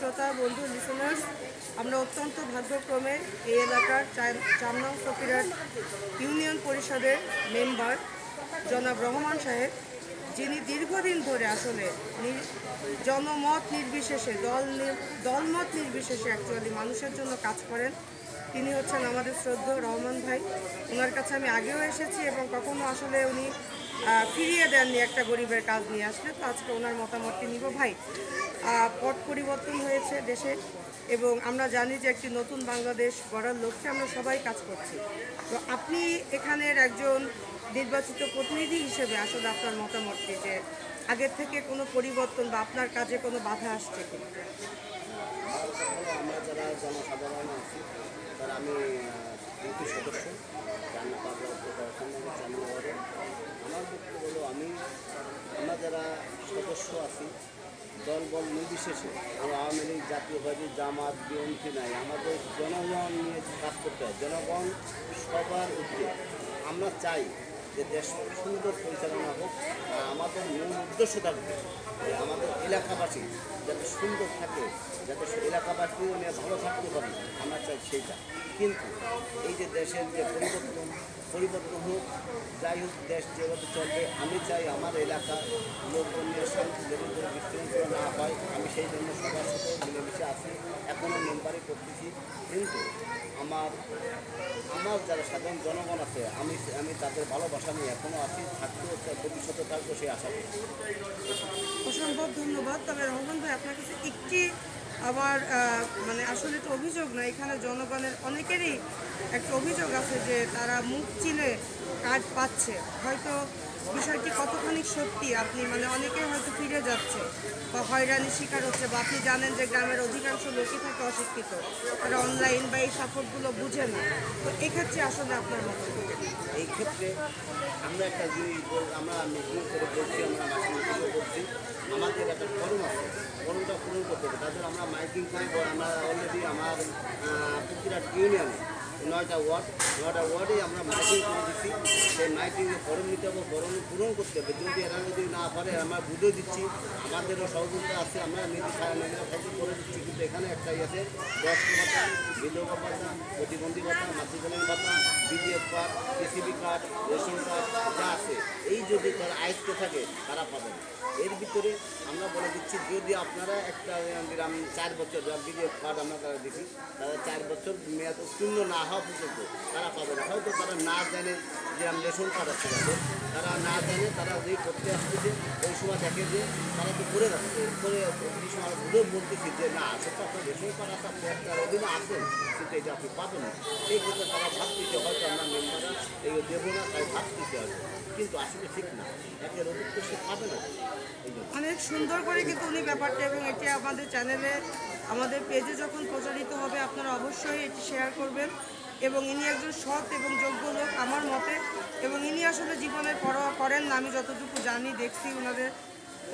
শ্রোতা বন্ধু লিসেনার্স, আমরা অত্যন্ত ভাগ্যক্রমে এই এলাকার 4 নং ফকিরহাট ইউনিয়ন পরিষদের মেম্বার জনাব রহমান সাহেব, যিনি দীর্ঘদিন ধরে আসলে জনমত নির্বিশেষে দলমত নির্বিশেষে অ্যাকচুয়ালি মানুষের জন্য কাজ করেন। তিনি হচ্ছেন আমাদের শ্রদ্ধেয় রহমান ভাই। ওনার কাছে আমি আগেও এসেছি এবং কখনো আসলে উনি ফিরিয়ে দেননি একটা গরিবের কাজ নিয়ে আসলে। তো আজকে ওনার মতামতটি নিব। ভাই, পট পরিবর্তন হয়েছে দেশে এবং আমরা জানি যে একটি নতুন বাংলাদেশ গড়ার লক্ষ্যে আমরা সবাই কাজ করছি। তো আপনি এখানের একজন নির্বাচিত প্রতিনিধি হিসেবে আসলে আপনার মতামতটি, যে আগের থেকে কোনো পরিবর্তন বা আপনার কাজে কোনো বাধা আসছে কি? আমরা যারা জনসাধারণ আছি তারা আমি ইউপি সদস্য জান্নাবাদ। আমার বক্তব্য হলো আমরা যারা সদস্য আছি দল নির্বিশেষে, আমরা আওয়ামী লীগ, জাতীয়বাদী, জামাত, বিএনপি নাই, আমাদের জনগণ নিয়ে কাজ করতে হয়। জনগণ সবার উদ্যোগ। আমরা চাই যে দেশ সুন্দর পরিচালনা হোক। আমাদের মূল উদ্দেশ্য থাকবে যে আমাদের এলাকাবাসী যাতে সুন্দর থাকে, যাতে এলাকাবাসী নিয়ে ভালো থাকতে পারি, আমরা চাই সেইটা। কিন্তু এই যে দেশের যে পরিবর্তন হোক, যাই হোক, দেশ যেভাবে চলবে, আমি চাই আমার এলাকার লোকজন নিয়ে শান্তি বিশৃঙ্খলা না হয়। আমি সেই জন্য সবার সাথে মিলেমিশে আছি, এখনও মেম্বারই করতেছি। কিন্তু আমার যারা সাধারণ জনগণ আছে, আমি তাদের ভালোবাসা নিয়ে এখনও আছি, থাকতেও ভবিষ্যতে থাকবো সেই আশা করি। অসম্ভব ধন্যবাদ। তবে রহমান ভাই, আপনার কাছে একটি আমার আসলে তো অভিযোগ না, এখানে জনগণের অনেকেরই একটা অভিযোগ আছে যে তারা মুখ চিনে কাজ পাচ্ছে। হয়তো বিষয়টি কতখানি সত্যি আপনি অনেকে হয়তো ফিরে যাচ্ছে বা হয়রানির শিকার হচ্ছে, বা আপনি জানেন যে গ্রামের অধিকাংশ লোকই থাকে অশিক্ষিত, তারা অনলাইন বা এই সাপোর্টগুলো বুঝে না। তো এক্ষেত্রে আসলে আপনার মতো এই ক্ষেত্রে আমরা একটা জিনিস আমরা মিটিং করে বলছি, আমরা মাসে করছি, আমাদের একটা ফর্ম আছে, ফর্মটা পূরণ করতে হবে। তাদের আমরা মাইকিং করি। আমরা অলরেডি আমার ফকিরহাট ইউনিয়নে 9টা ওয়ার্ডে আমরা মাইকিং করে দিচ্ছি। সেই মাইকিংয়ে ফর্ম নিতে হবে, ফর্ম পূরণ করতে হবে। যদি না পারে আমরা বুঝে দিচ্ছি, আমাদেরও সহযোগিতা আছে, আমরা নিজে সাহায্য করে দিচ্ছি। কিন্তু এখানে একটাই আছে, বয়স্ক ভাতা, বিধবা ভাতা, প্রতিবন্ধী ভাতা, মাতৃকালীন ভাতা, BDF card, PCB card, ration card যা আছে, এই যদি তার আয়ত্ত থাকে তারা পাবেন। এর ভিতরে আমরা বলে দিচ্ছি, যদি আপনারা একটা 4 বছর বিডিএফ কার্ড আমরা তারা দিচ্ছি, তারা 4 বছর মেয়াদ উত্তীর্ণ না হওয়া পর্যন্ত তারা পাবে না। হয়তো তারা না জানে যে আমি রেশন কার্ড আছে, তারা না জানে, তারা যে করতে আসতেছে ওই সময় দেখে যে তারা তো করে যাচ্ছে, করে এই সময় বুঝেও বলতেছি যে না, সেটা আপনার রেশন কার্ড আছে, আপনি একটা অধীনে আসেন, কিন্তু এটা আপনি পাবেন না। সেই ক্ষেত্রে তারা ভাবতেছে হয়তো আমরা মেম্বাররা এই দেবো না, তাই ভাবতেছে হয়তো, কিন্তু আসলে ঠিক না। একের অধিক তো সে পাবে না। অনেক সুন্দর করে কিন্তু উনি ব্যাপারটা, এবং এটি আমাদের চ্যানেলে, আমাদের পেজে যখন প্রচারিত হবে আপনারা অবশ্যই এটি শেয়ার করবেন। এবং ইনি একজন সৎ এবং যোগ্য লোক আমার মতে, এবং ইনি আসলে জীবনের পরোয়া করেন না। আমি যতটুকু জানি, দেখছি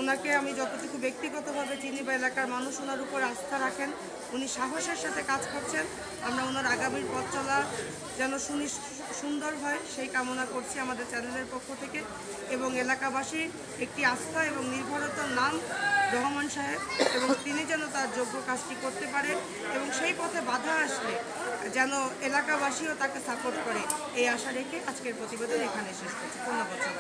ওনাকে আমি যতটুকু ব্যক্তিগতভাবে চিনি বা এলাকার মানুষ ওনার উপর আস্থা রাখেন। উনি সাহসের সাথে কাজ করছেন। আমরা ওনার আগামীর পথ চলা যেন সুন্দর হয় সেই কামনা করছি আমাদের চ্যানেলের পক্ষ থেকে। এবং এলাকাবাসীর একটি আস্থা এবং নির্ভরতার নাম রহমান সাহেব, এবং তিনি যেন তার যোগ্য কাজটি করতে পারে এবং সেই পথে বাধা আসলে যেন এলাকাবাসীও তাকে সাপোর্ট করে, এই আশা রেখে আজকের প্রতিবেদন এখানে শেষ করছি। ধন্যবাদ সবাই।